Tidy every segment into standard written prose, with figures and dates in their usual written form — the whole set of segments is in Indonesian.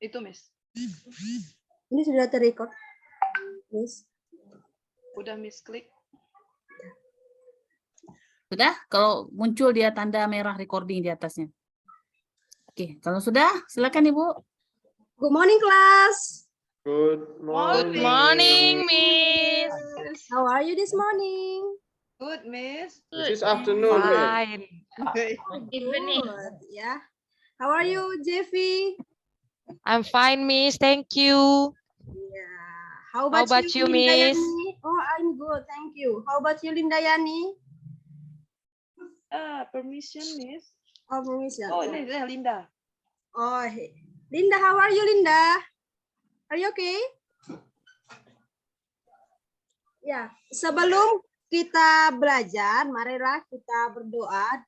Itu Miss. Ini sudah terrecord, Miss. Udah Miss klik. Sudah? Kalau muncul dia tanda merah recording di atasnya. Oke, kalau sudah, silakan Ibu. Good morning, class. Good Good morning. morning, Miss. How are you this morning? Good, Miss. This is afternoon, Miss. Fine. Good. Yeah. How are you, Jeffy? I'm fine, Miss. Thank you. Yeah. How How about you, Linda Miss? Yani? Oh, I'm good, thank you. How about you, Linda Yani? Permission, Miss. Oh, permission. Oh, ini Linda. Oh, hey. Linda, how are you, Linda? Are you okay? Ya, sebelum kita belajar, marilah kita berdoa.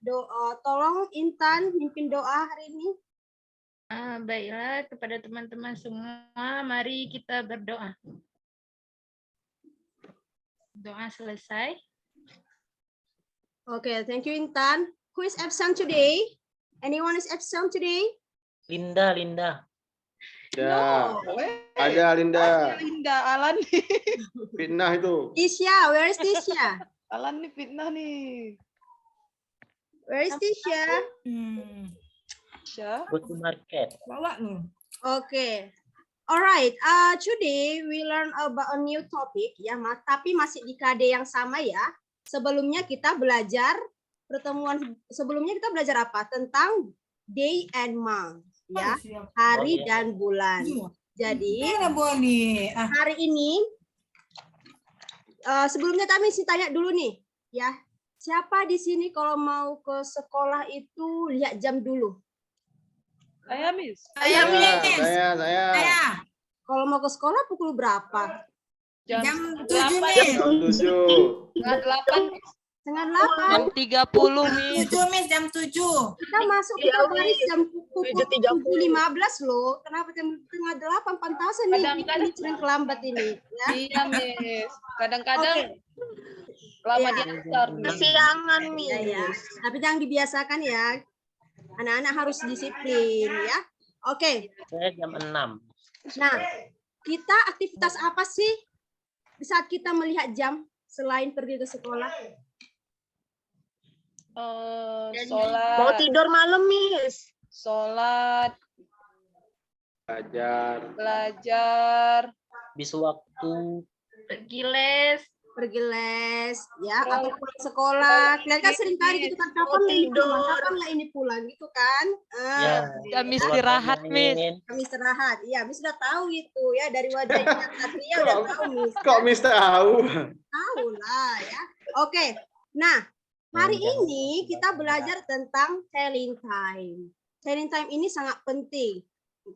Tolong Intan mimpin doa hari ini. Baiklah, kepada teman-teman semua, mari kita berdoa. Doa selesai. Okay, thank you, Intan. Who is absent today? Anyone is absent today? Linda. Ya, No, ada Linda. Linda, Alan nih. Fitnah itu. Tisha, where is Tisha? Alan nih fitnah nih. Where is Tisha? Syah. Go to market. Okay. Alright, today we learn about a new topic ya, tapi masih di KD yang sama ya. Sebelumnya kita belajar apa? Tentang day and month ya, hari dan bulan. Jadi hari ini sebelumnya kami sih tanya dulu nih ya. Siapa di sini kalau mau ke sekolah itu lihat jam dulu? Saya, Miss. Saya. Kalau mau ke sekolah pukul berapa? Jam 7, 8. Miss. Jam 7. Setengah 8. Setengah 8. Jam 30, Miss. 7, Miss, jam 7. Kita masuk ke baris jam pukul 7.15 loh. Kenapa jam setengah 8? Pantasan nih, ini sering terlambat ini. Ya. Iya, Miss. Kadang-kadang lama diantar. Kesiangan, Miss. Ya. Tapi jangan dibiasakan ya. Anak-anak harus disiplin ya. Oke. Saya jam 6. Nah, kita aktivitas apa sih di saat kita melihat jam selain pergi ke sekolah? Sholat. Mau tidur malam, Miss. Sholat. Belajar. Bis waktu. Pergi les ya, atau pulang sekolah. Kalian kan sering kali gitu kan, kapan lah ini pulang gitu kan. Jam istirahat, Miss. Kami istirahat. Iya, Miss sudah tahu itu ya, dari wajahnya Satria udah tahu Miss. Kok Miss tahu? Tahu lah ya. Oke. Nah, hari ini kita belajar tentang telling time. Telling time ini sangat penting.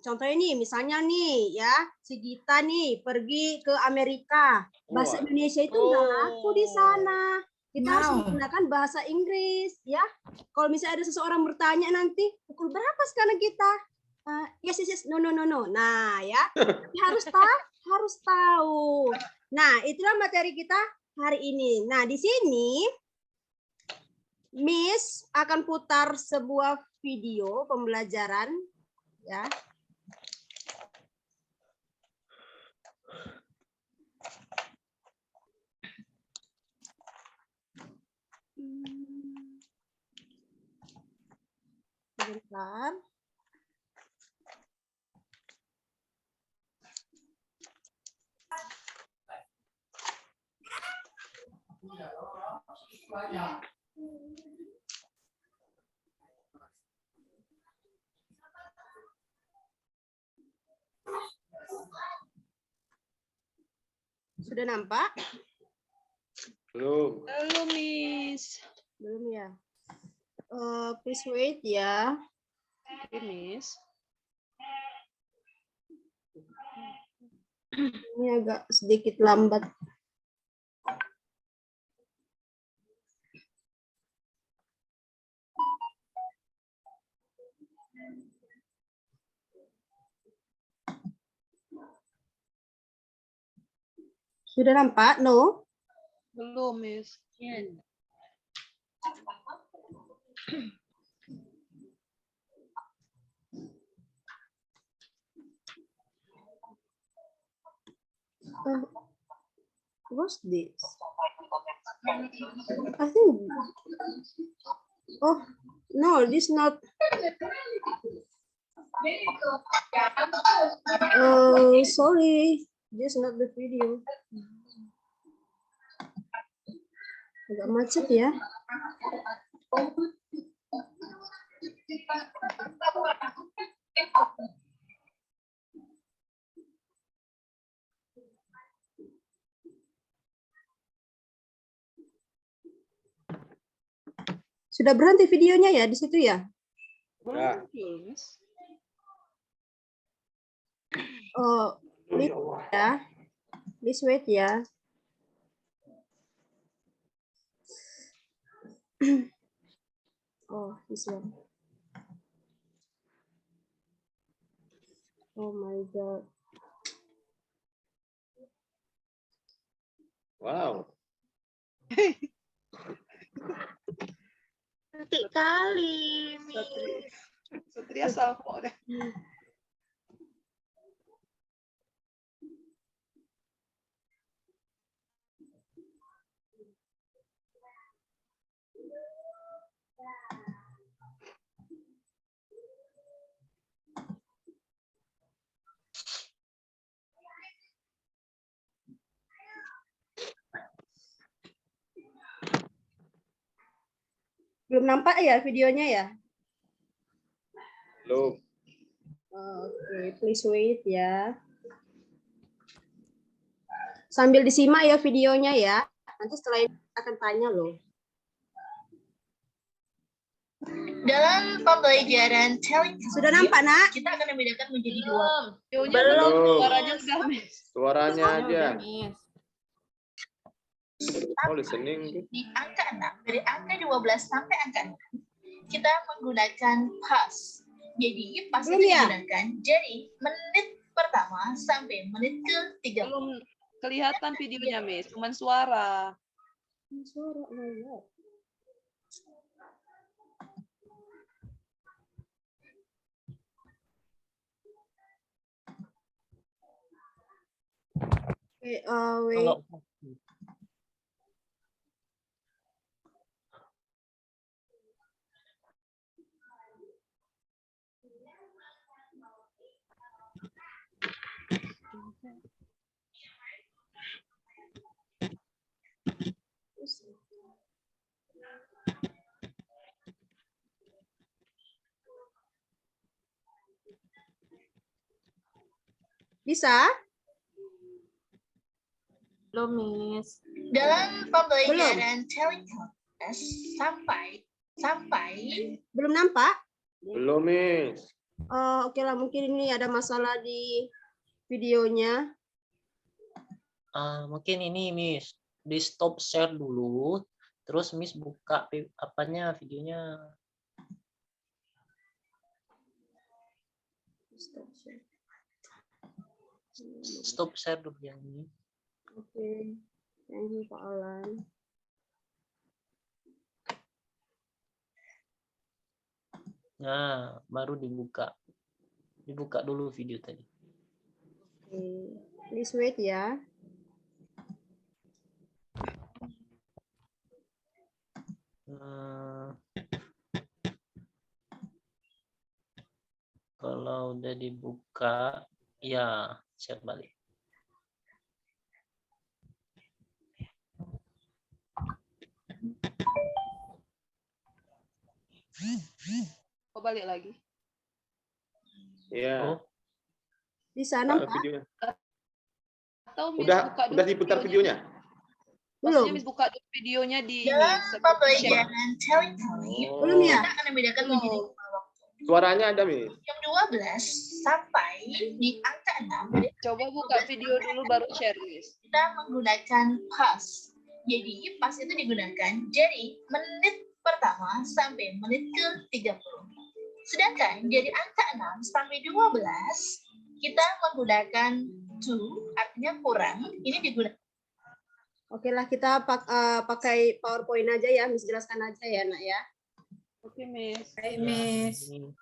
Contohnya nih, misalnya nih ya, si Gita nih pergi ke Amerika. Bahasa Indonesia itu nggak laku di sana. Kita harus menggunakan bahasa Inggris ya. Kalau misalnya ada seseorang bertanya nanti, pukul berapa sekarang kita? Yes, no. Nah ya, harus tahu. Nah, itulah materi kita hari ini. Nah, di sini Miss akan putar sebuah video pembelajaran ya. Sebentar. Sudah nampak? Belum. Belum, Miss. Belum ya. Please wait ya. Oke, Miss. Ini agak sedikit lambat. Sudah nampak? No? Belum, Miss. What's this? I think. Oh no, this not. Oh, sorry, this not the video. Agak macet ya. Sudah berhenti videonya ya di situ ya? Ya. Miss. Oh, please ya. Please wait ya. Oh, this one. Oh my God. Wow. Cantik kali, Satria, Miss. Satria salvo deh. Belum nampak ya videonya ya? Belum. Oke, please wait ya. Sambil disimak ya videonya ya. Nanti setelah ini akan tanya loh. Dalam pembelajaran telling Sudah nampak, Nak? kita akan membedakan menjadi dua. Videonya Belum. suaranya udah, Miss. Suaranya aja. Miss. Oh, listening. Di angka 6, dari angka 12 sampai angka 6, kita menggunakan pas. Jadi pas Belum itu ya? digunakan dari menit pertama sampai menit ke-30. Belum kelihatan videonya, Miss. Cuman suara. Suara, oh my God. Wait, wait. Kalau Bisa? Belum, Miss. Dalam pembelajaran telling sampai Belum nampak? Belum, Miss. Oh, oke lah, mungkin ini ada masalah di videonya. mungkin ini Miss di stop share dulu, terus Miss buka apanya videonya. Stop share dulu yang ini. Oke, thank you Pak Alan. Nah, baru dibuka. Dibuka dulu video tadi. Oke, please wait ya. Kalau udah dibuka, ya share balik. Kok balik lagi? Iya. Oh, Bisa Ada nampak? videonya. Atau Miss Udah buka dulu udah diputar videonya. Maksudnya Belum. Miss buka dulu videonya di ini. dalam share. pembelajaran telling Belum ya? kita akan membedakan menjadi Belum. dua waktu. Suaranya ada, Miss. Yang 12 sampai di angka 6 Coba buka video dulu baru share, Miss. kita menggunakan pas. Jadi pas itu digunakan dari menit pertama sampai menit ke-30. Sedangkan dari angka 6 sampai 12 kita menggunakan to, artinya kurang. Ini digunakan Oke lah, kita pakai PowerPoint aja ya, Miss jelaskan aja ya, Nak ya. Oke, Miss. Hai, Miss. ini.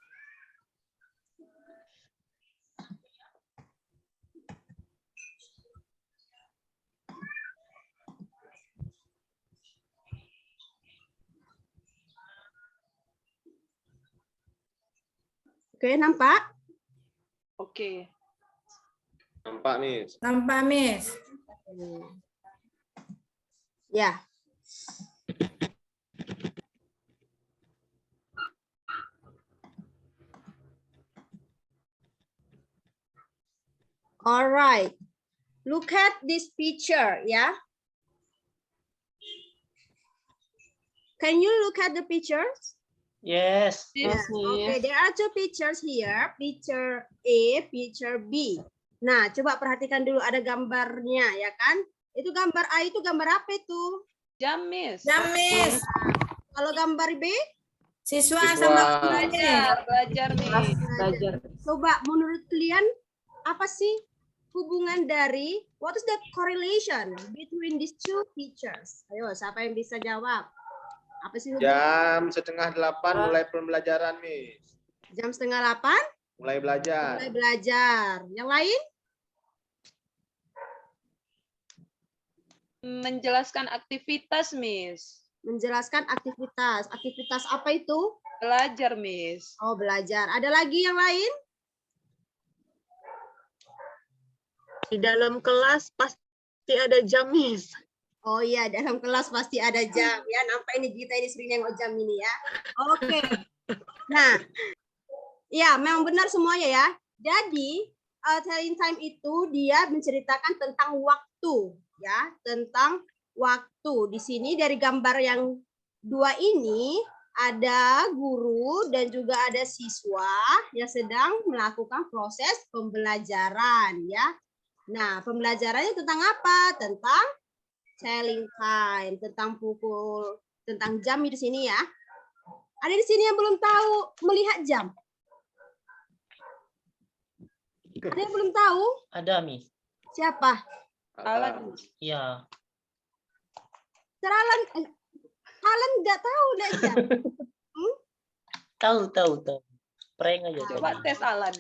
Oke, nampak? Oke. Nampak, Miss. Nampak, Miss. Ya. Alright. Look at this picture, ya. Can you look at the pictures? Yes. Yes, Okay, there are two pictures here, picture A, picture B. Nah, coba perhatikan dulu ada gambarnya, ya kan? Itu gambar A itu gambar apa itu? Jam, Miss. Jam, Miss. Kalau gambar B, Siswa Siswa. sama Belajar, Miss. coba menurut kalian apa sih hubungan dari what is the correlation between these two pictures? Ayo, siapa yang bisa jawab? Apa sih hubungan? Jam 7:30 mulai pembelajaran, Miss. Jam 7:30 Mulai belajar. mulai belajar. Yang lain? Menjelaskan aktivitas, Miss. Menjelaskan aktivitas. Aktivitas apa itu? Belajar, Miss. Oh, belajar. Ada lagi yang lain? Di dalam kelas pasti ada jam, Miss. Oh iya, dalam kelas pasti ada jam ya. Nampak ini Gita ini sering nengok jam ini ya. Oke. Nah, ya memang benar semuanya ya. Jadi telling time itu dia menceritakan tentang waktu ya, tentang waktu. Di sini dari gambar yang dua ini ada guru dan juga ada siswa yang sedang melakukan proses pembelajaran ya. Nah, pembelajarannya tentang apa? Tentang telling time, tentang pukul, tentang jam di sini ya. Ada di sini yang belum tahu melihat jam? Ada yang belum tahu? Ada, Miss. Siapa? Alan. Iya. Alan, Alan nggak tahu lihat jam. Tahu. Prank aja. Coba tes Alan.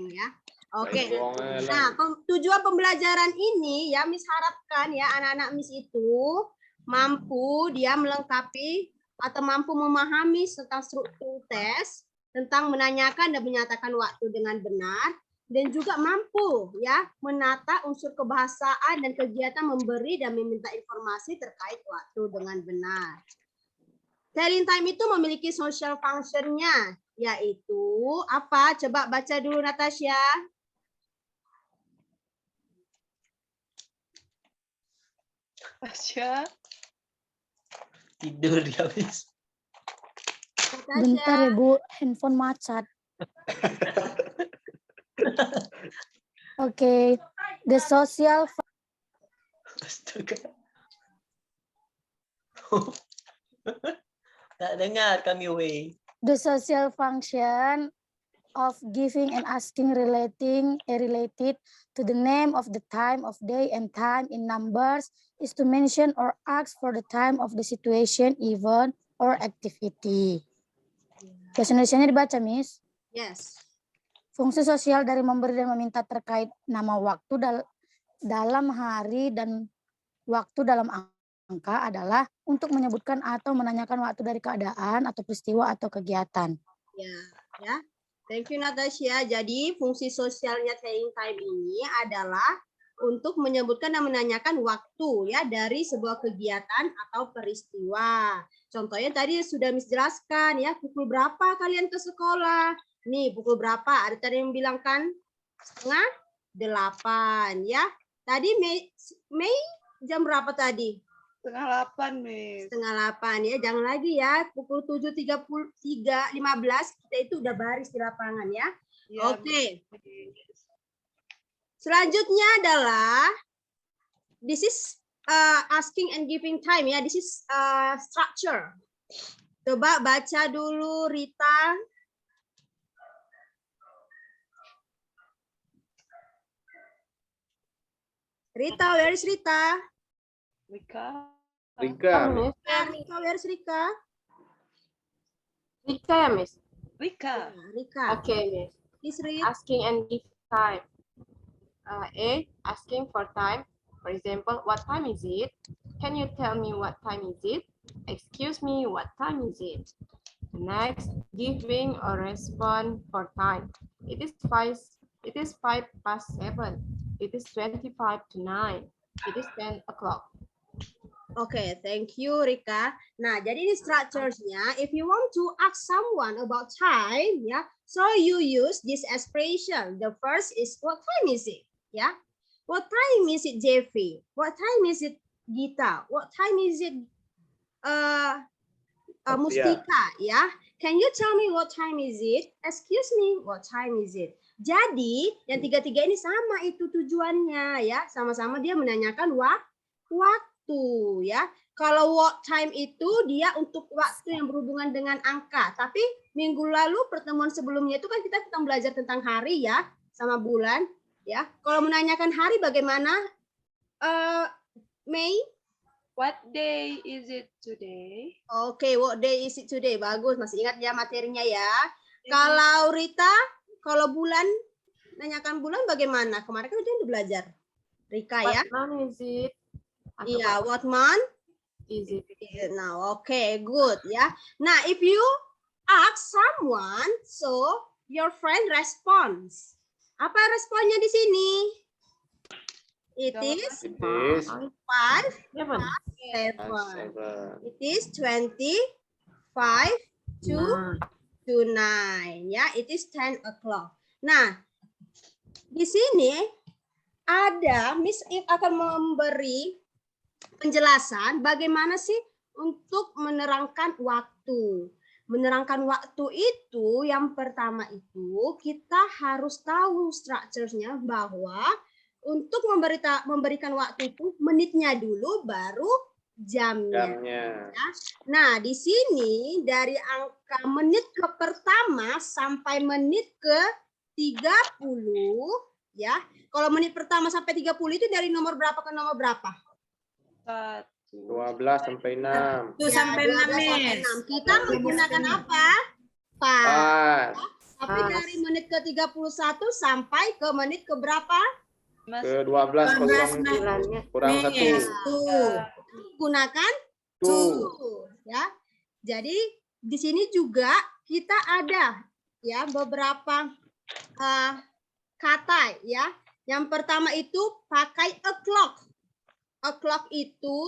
Ya. Oke. Bohong, Nah, tujuan pembelajaran ini ya Miss harapkan ya anak-anak Miss itu mampu dia melengkapi atau mampu memahami tentang struktur tes, tentang menanyakan dan menyatakan waktu dengan benar, dan juga mampu ya menata unsur kebahasaan dan kegiatan memberi dan meminta informasi terkait waktu dengan benar. Telling time itu memiliki social function-nya, yaitu apa? Coba baca dulu Natasha. Tasya. Tidur dia, Miss. Bentar ya Bu, handphone macet. Oke, the social Astaga. Tak dengar kami, Wei. the social function of giving and asking related to the name of the time of day and time in numbers is to mention or ask for the time of the situation, event, or activity. Bahasa Indonesianya dibaca, Miss. Yes. Fungsi sosial dari memberi dan meminta terkait nama waktu dalam hari dan waktu dalam angka adalah untuk menyebutkan atau menanyakan waktu dari keadaan atau peristiwa atau kegiatan. Ya. Thank you Natasha. Jadi fungsi sosialnya telling time ini adalah untuk menyebutkan dan menanyakan waktu ya dari sebuah kegiatan atau peristiwa. Contohnya tadi sudah Miss jelaskan ya, pukul berapa kalian ke sekolah? Nih, pukul berapa? Ada tadi yang bilang kan 7:30 ya. Tadi Mei jam berapa tadi? 7:30, Miss. 7:30 ya. Jangan lagi ya, pukul 7:15 kita itu udah baris di lapangan ya. Ya, Oke. Miss. Selanjutnya adalah this is asking and giving time ya. This is structure. Coba baca dulu Rita. Rita, where is Rita? Rika. Rika. Rika, where is Rika? Rika ya, Miss? Rika. Rika. Okay, Miss. Please read. Asking and give time. A, asking for time. For example, what time is it? Can you tell me what time is it? Excuse me, what time is it? Next, giving a response for time. It is 5:07. It is 25:09. It is 10 o'clock. Oke, thank you Rika. Nah, jadi ini structures-nya. If you want to ask someone about time, ya, so you use this expression. The first is what time is it? Ya, what time is it, Jeffy? What time is it, Gita? What time is it, Mustika? Ya, can you tell me what time is it? Excuse me, what time is it? Jadi yang tiga-tiga ini sama itu tujuannya, ya, sama-sama dia menanyakan waktu. Ya, kalau what time itu dia untuk waktu yang berhubungan dengan angka. Tapi minggu lalu pertemuan sebelumnya itu kan kita sedang belajar tentang hari ya, sama bulan ya. Kalau menanyakan hari bagaimana, May? What day is it today? Oke, what day is it today? Bagus, masih ingat ya materinya ya. Kalau Rita, kalau bulan, nanyakan bulan bagaimana? Kemarin kan udah belajar. Rika ya. What month is it? Iya, what month is it? Nah, okay, good ya. Nah, if you ask someone, so your friend responds. Apa responnya di sini? It is 5, 7. It is 25 to 9. Ya, it is 10 o'clock. Nah, di sini ada Miss If akan memberi penjelasan bagaimana sih untuk menerangkan waktu. Menerangkan waktu itu yang pertama itu kita harus tahu structure-nya bahwa untuk memberikan waktu itu menitnya dulu baru jamnya. Ya. Nah, di sini dari angka menit ke pertama sampai menit ke 30 ya. Kalau menit pertama sampai 30 itu dari nomor berapa ke nomor berapa? 12 sampai 6. 1 sampai 6. Kita menggunakan apa? Pas. Tapi dari menit ke 31 sampai ke menit ke berapa? Ke 12 kurang 1. Gunakan ya. Jadi di sini juga kita ada ya beberapa kata ya. Yang pertama itu pakai o'clock. O'clock itu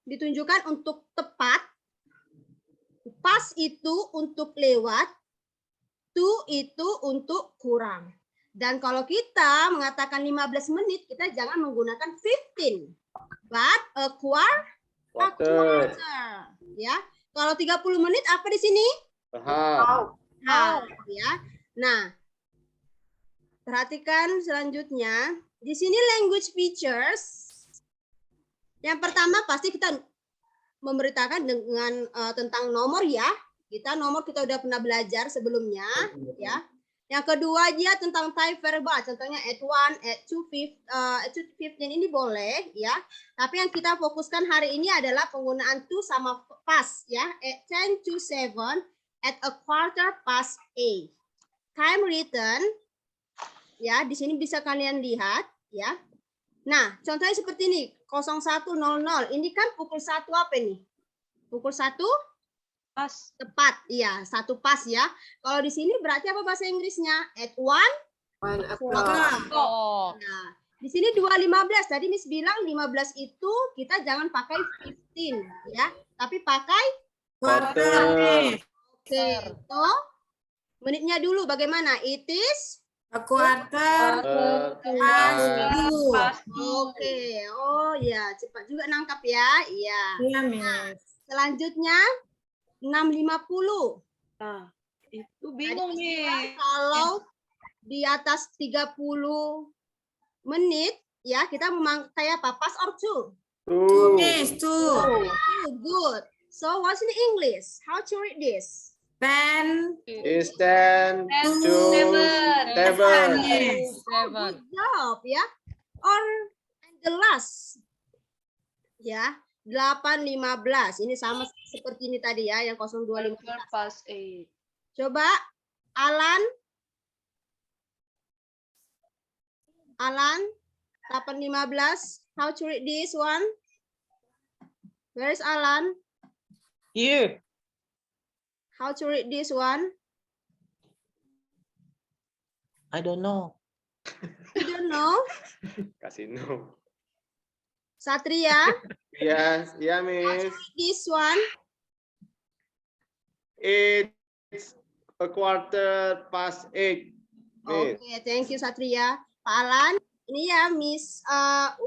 ditunjukkan untuk tepat, pas itu untuk lewat, to itu untuk kurang. Dan kalau kita mengatakan 15 menit, kita jangan menggunakan 15, but a quarter. Ya. Kalau 30 menit apa di sini? Half. Ya. Nah, perhatikan selanjutnya. Di sini language features. Yang pertama pasti kita memberitakan dengan tentang nomor ya. Nomor kita udah pernah belajar sebelumnya ya. Yang kedua dia tentang type verbal. Contohnya at 1, at 2, 15 ini boleh ya. Tapi yang kita fokuskan hari ini adalah penggunaan to sama past ya. At 10 to 7, at a quarter past 8. Time written ya, di sini bisa kalian lihat ya. Nah, contohnya seperti ini, 01.00. Ini kan pukul 1 apa nih? Pukul 1? Pas. Tepat, iya. 1 pas ya. Kalau di sini berarti apa bahasa Inggrisnya? At 1 o'clock. Nah, di sini 2.15. Tadi Miss bilang 15 itu kita jangan pakai 15 ya. Tapi pakai quarter. Oke, so menitnya dulu bagaimana? It is a quarter past 2. Oke. Oh ya, cepat juga nangkap ya. Iya. Iya, Miss. Selanjutnya 6.50. Nah, itu bingung nih. Kalau di atas 30 menit ya, kita memakai apa? Past or to? To, Miss, to. Good. So what's in English? How to read this? 10 is 10 to 7. Good job ya. Or the last ya 8.15. Ini sama seperti ini tadi ya yang 02.15. Past 8. Coba Alan 8.15. How to read this one? Where is Alan? Here. How to read this one? I don't know. You don't know? Kasih no. Satria, Yes, iya how to Miss. read this one? It's a quarter past 8. Miss. Oke, thank you Satria. Pak Alan, ini ya Miss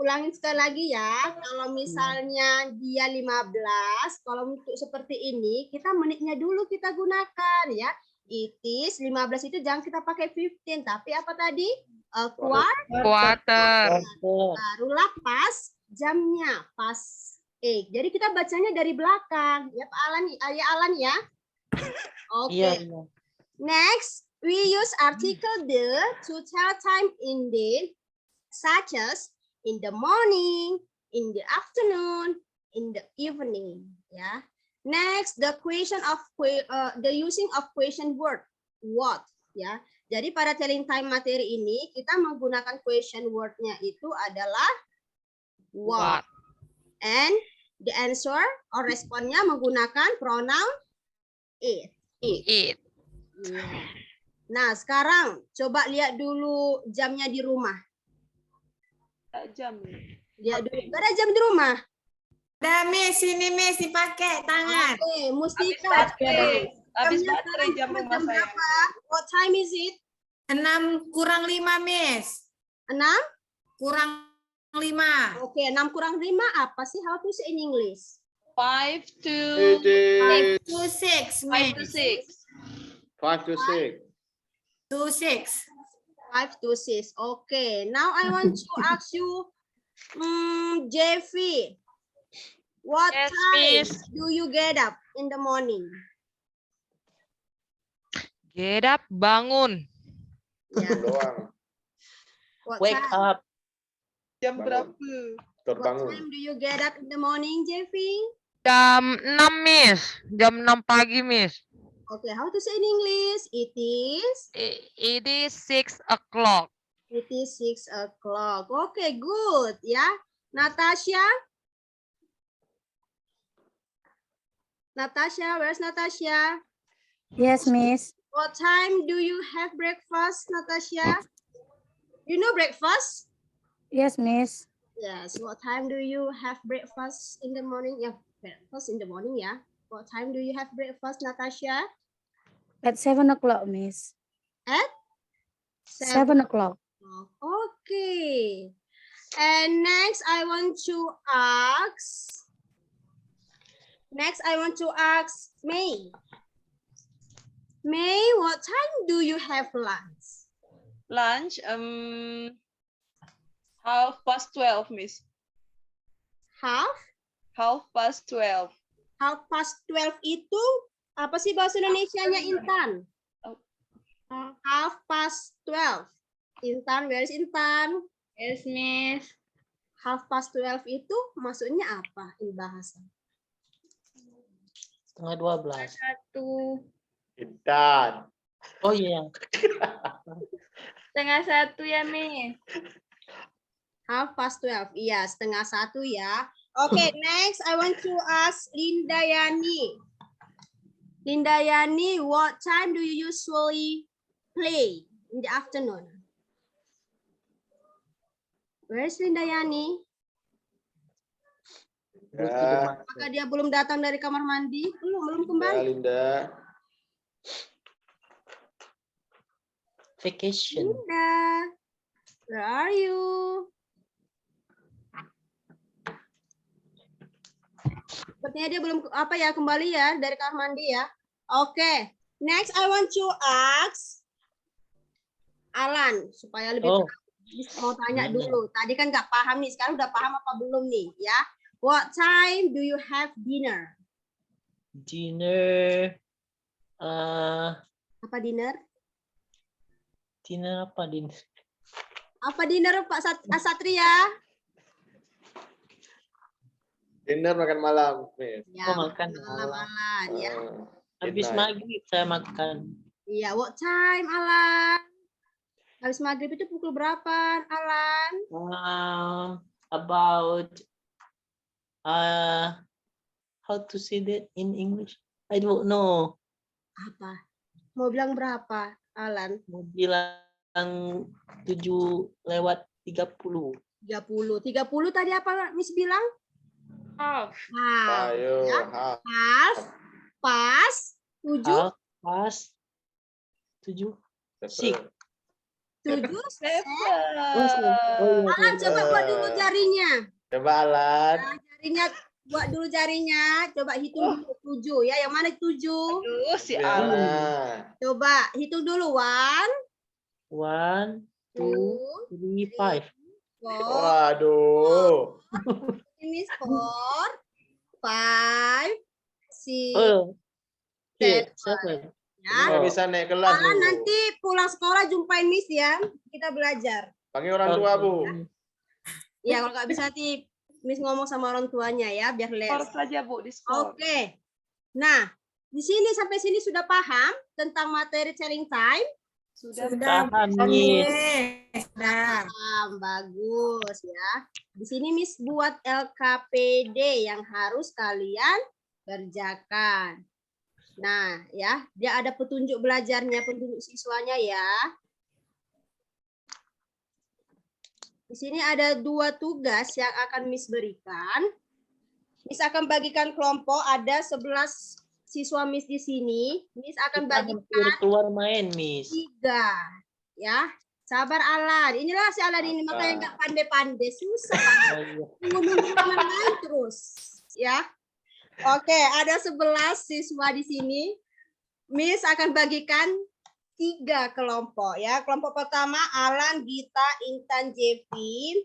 ulangin sekali lagi ya. Kalau misalnya dia 15, kalau untuk seperti ini kita menitnya dulu kita gunakan ya. It is 15 itu jangan kita pakai 15, tapi apa tadi? Quarter. Barulah pas jamnya, pas 8. Jadi kita bacanya dari belakang. Ya Pak Alan, Ayah Alan ya. Oke. Iya. Next, we use article the to tell time in the, such as in the morning, in the afternoon, in the evening. Ya. Next, the question of the using of question word. What? Ya. Jadi pada telling time materi ini kita menggunakan question word-nya itu adalah what. And the answer or responnya menggunakan pronoun it. It. Yeah. Nah, sekarang coba lihat dulu jamnya di rumah. Jam. Lihat dulu. Gak ada jam di rumah. Ada Miss, ini Miss dipakai tangan. Oke, mesti Habis baterai jam rumah saya. What time is it? 6 kurang 5 Miss. 6? Kurang 5. Oke, 6 kurang 5 apa sih? How to say in English? 5 to 5 to 6 5 to Miss. 6. 5 to 6. 5 to 6. Okay, now I want to ask you, Jeffy, what Yes, time Miss. do you get up in the morning? Get up, bangun. Yeah. Doang. What Wake time? up. Jam berapa? What Terbangun. time do you get up in the morning, Jeffy? Jam 6, Miss. Jam 6 pagi, Miss. Okay, how to say in English? It is? It is 6 o'clock. It is 6 o'clock. Okay, good. Yeah. Natasha? Natasha, where's Natasha? Yes, Miss. What time do you have breakfast, Natasha? You know breakfast? Yes, Miss. Yes. What time do you have breakfast in the morning? Yeah, breakfast in the morning, yeah. What time do you have breakfast, Natasha? At 7 o'clock, Miss. At 7 o'clock. Okay. And next, I want to ask. Next, I want to ask May. May, what time do you have lunch? Lunch, 12:30, Miss. Half? 12:30. 12:30 itu apa sih bahasa Indonesianya, Intan? 12:30. Intan, where is Intan? Yes, Miss. 12:30 itu maksudnya apa in bahasa? 11:30. 1. Intan. Oh iya. 1:30 ya, Miss. 12:30. Iya, 12:30 ya. Okay, next I want to ask Linda Yani. Linda Yani, what time do you usually play in the afternoon? Where's Linda Yani? Ya, Apakah dia belum datang dari kamar mandi? Belum ya kembali. Linda. Vacation. Linda, where are you? Sepertinya dia belum kembali ya dari kamar mandi ya. Oke, next I want to ask Alan supaya lebih mau tanya dulu. Tadi kan nggak paham nih, sekarang udah paham apa belum nih ya? What time do you have dinner? Dinner. Apa dinner? Dinner apa dinner? Apa dinner Pak Satria? Dinner makan malam, Miss. Ya, makan malam Alan ya. Habis maghrib saya makan. Iya, what time Alan? Habis maghrib itu pukul berapa Alan? About how to say that in English? I don't know. Apa? Mau bilang berapa, Alan? Mau bilang 7:30. 30 tadi apa Miss bilang? Half. Half. Ayo, Ya. half. Half. Pas. 7. Half pas 7. Sik. 7. Oh, Alan coba buat dulu jarinya. Coba Alan. Nah, jarinya buat dulu jarinya. Coba hitung dulu 7 ya. Yang mana 7? Aduh, si Ya. Alan. Coba hitung dulu. 1, 1, 2, 3, 5. 4. Waduh. Ini 4, 5, 6, Oh, 7. 7. Ya. Nggak bisa naik kelas Alan Bu. nanti pulang sekolah jumpain Miss ya. Kita belajar. Panggil orang tua Bu. Ya kalau nggak bisa nanti Miss ngomong sama orang tuanya ya biar les. Skor saja Bu, di skor. Oke. Nah, di sini sampai sini sudah paham tentang materi challenge time? Sudah. Paham, Miss. Paham, bagus ya. Di sini Miss buat LKPD yang harus kalian kerjakan. Nah, ya, dia ada petunjuk belajarnya, petunjuk siswanya ya. Di sini ada 2 tugas yang akan Miss berikan. Miss akan bagikan kelompok, ada 11 siswa Miss di sini. Miss akan bagikan Keluar main, Miss. 3. Ya, sabar Alan. Inilah si Alan ini makanya nggak pandai-pandai, susah. Nunggu-nunggu main terus, ya. Oke, ada 11 siswa di sini. Miss akan bagikan 3 kelompok ya. Kelompok pertama Alan, Gita, Intan, Jevin.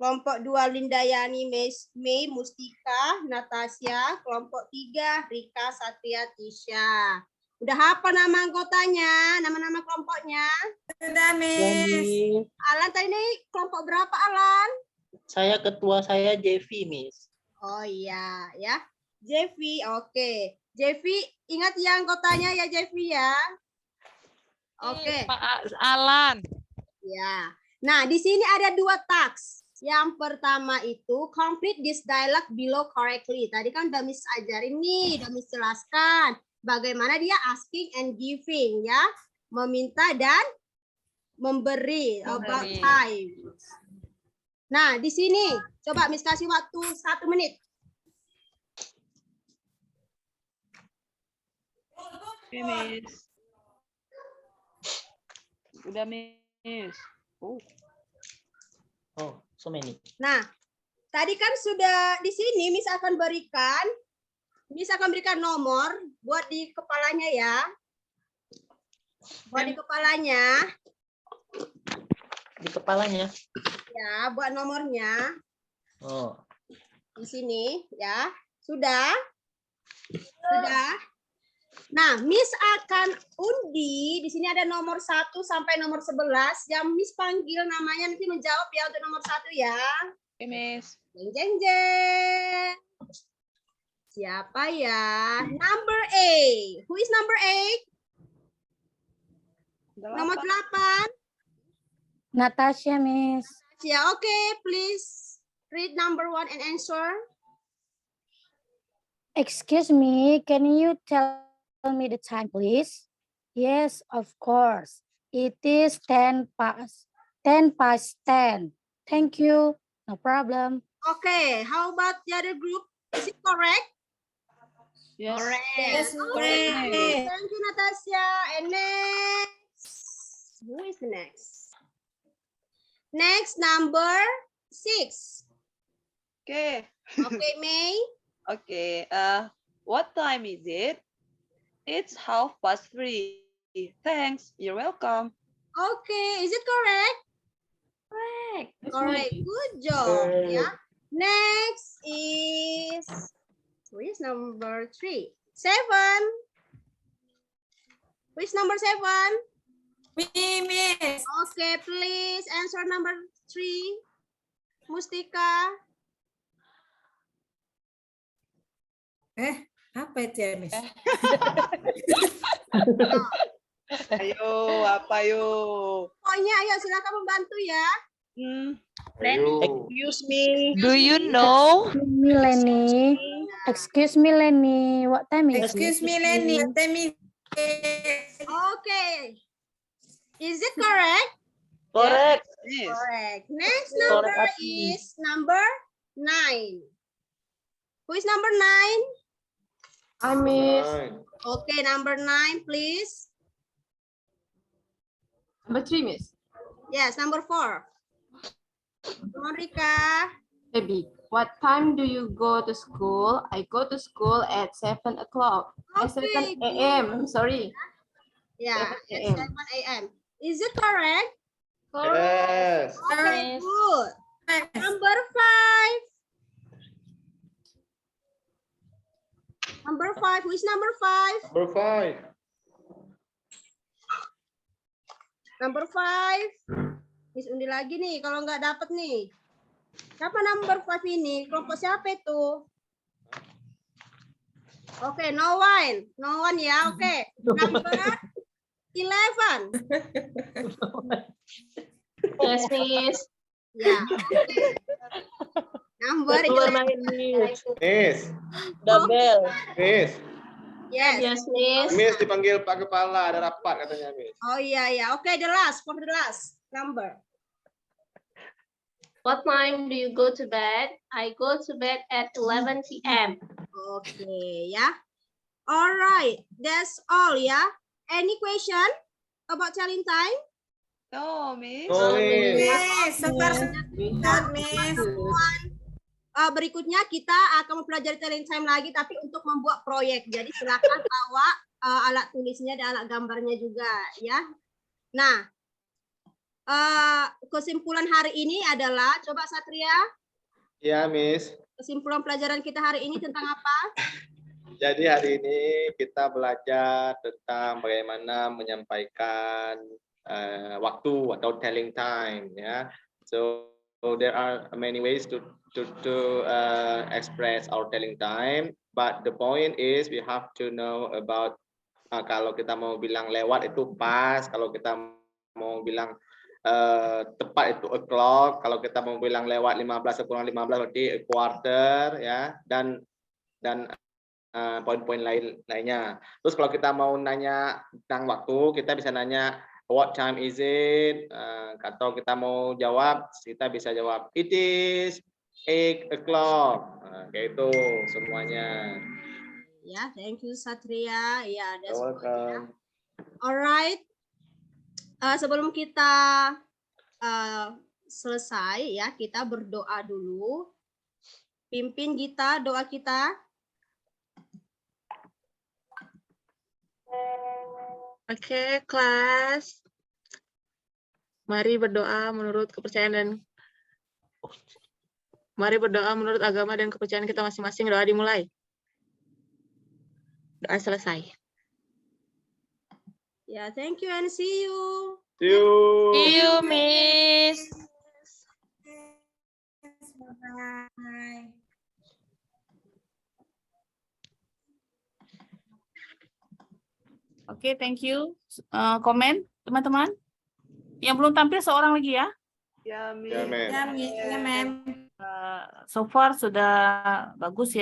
Kelompok 2 Lindayani, Mei, Mustika, Natasha. Kelompok 3 Rika, Satria, Tisha. Udah apa nama anggotanya? Nama-nama kelompoknya? Sudah, Miss. Alan tadi ini kelompok berapa Alan? Saya ketua saya Jevi, Miss. Oh iya ya. Jeffy, oke. Jeffy, ingat ya anggotanya ya Jeffy ya. Oke. Pak Alan. Ya. Nah, di sini ada 2 task. Yang pertama itu complete this dialogue below correctly. Tadi kan udah Miss ajarin nih, udah Miss jelaskan bagaimana dia asking and giving ya. Meminta dan memberi about time. Nah, di sini coba Miss kasih waktu 1 menit. Oke, Miss. Udah, Miss. Oh, so many. Nah, tadi kan sudah di sini Miss akan berikan nomor buat di kepalanya ya. Buat di kepalanya. Di kepalanya. Ya, buat nomornya Oh. di sini ya. Sudah? Sudah? Nah, Miss akan undi. Di sini ada nomor 1 sampai nomor 11. Yang Miss panggil namanya nanti menjawab ya untuk nomor 1 ya. Oke, Miss. Jeng jeng jeng. Siapa ya? Number 8. Who is number 8? Nomor 8. Natasha, Miss. Ya, oke, please read number 1 and answer. Excuse me, can you tell me the time, please? Yes, of course. It is 10 past 10. Thank you. No problem. Okay, how about the other group? Is it correct? Yes. Correct. Yes, Okay. correct. Thank you, Natasha. And next. Who is the next? Next, number 6. Okay. Okay, May. Okay. What time is it? It's 3:30. Thanks. You're welcome. Okay, is it correct? Correct. Correct. Good job. Yeah. Next is who is number 3? 7. Who is number 7? Me, Miss. Okay, please answer number 3. Mustika. Apa itu ya, Miss? Ayo, apa yo? Pokoknya ayo silakan membantu ya. Excuse me. Do you know? Excuse me, Lenny. What time is it? Excuse me, Lenny. Tell me Okay. Is it correct? Correct. Yes. Correct. Next Correct, number Ati. is number 9. Who is number 9? I miss. Okay, number 9, please. Number 3, miss. Yes, number 4. Come on, Rika. Baby, what time do you go to school? I go to school at 7 o'clock. Okay, 7 a.m. Sorry. Yeah, 7 at a.m. 7 a.m. Is it correct? Yes. Okay, good. Number 5. Number 5. Who is number 5? Number 5. Number 5. Miss undi lagi nih kalau nggak dapat nih. Siapa number 5 ini? Kelompok siapa itu? Oke, no one. No one ya. Oke. Number 11. Yes, miss. Ya. Okay. Number 11. Miss. Double. Miss. Yes. Yes, miss. Miss dipanggil Pak Kepala, ada rapat katanya, Miss. Oh iya ya. Oke, the last number. What time do you go to bed? I go to bed at 11 p.m. Oke ya. Alright, that's all ya. Any question about challenge time? No, Miss. No, Miss. Miss, so far sudah, Miss. Berikutnya kita akan mempelajari challenge time lagi, tapi untuk membuat proyek. Jadi silakan bawa alat tulisnya dan alat gambarnya juga ya. Nah, kesimpulan hari ini adalah, coba Satria, Ya, Miss. kesimpulan pelajaran kita hari ini tentang apa? Jadi hari ini kita belajar tentang bagaimana menyampaikan waktu atau telling time ya. So there are many ways to express our telling time, but the point is we have to know about kalau kita mau bilang lewat itu pas, kalau kita mau bilang tepat itu o'clock, kalau kita mau bilang lewat 15 kurang 15 berarti a quarter ya, dan poin-poin lainnya. Terus kalau kita mau nanya tentang waktu, kita bisa nanya what time is it? Atau kita mau jawab, kita bisa jawab it is 8 o'clock. Kayak itu semuanya. Ya, thank you Satria. Ya, that's Welcome. alright. Sebelum kita selesai ya, kita berdoa dulu. Pimpin kita doa kita. Oke, kelas. Mari berdoa menurut kepercayaan dan mari berdoa menurut agama dan kepercayaan kita masing-masing. Doa dimulai. Doa selesai. Ya, thank you and see you. See you. See you, Miss. Bye. Oke, thank you. Komen, teman-teman. Yang belum tampil seorang lagi ya. Ya, Miss. Ya, Miss. Ya, ma'am. So far sudah bagus ya.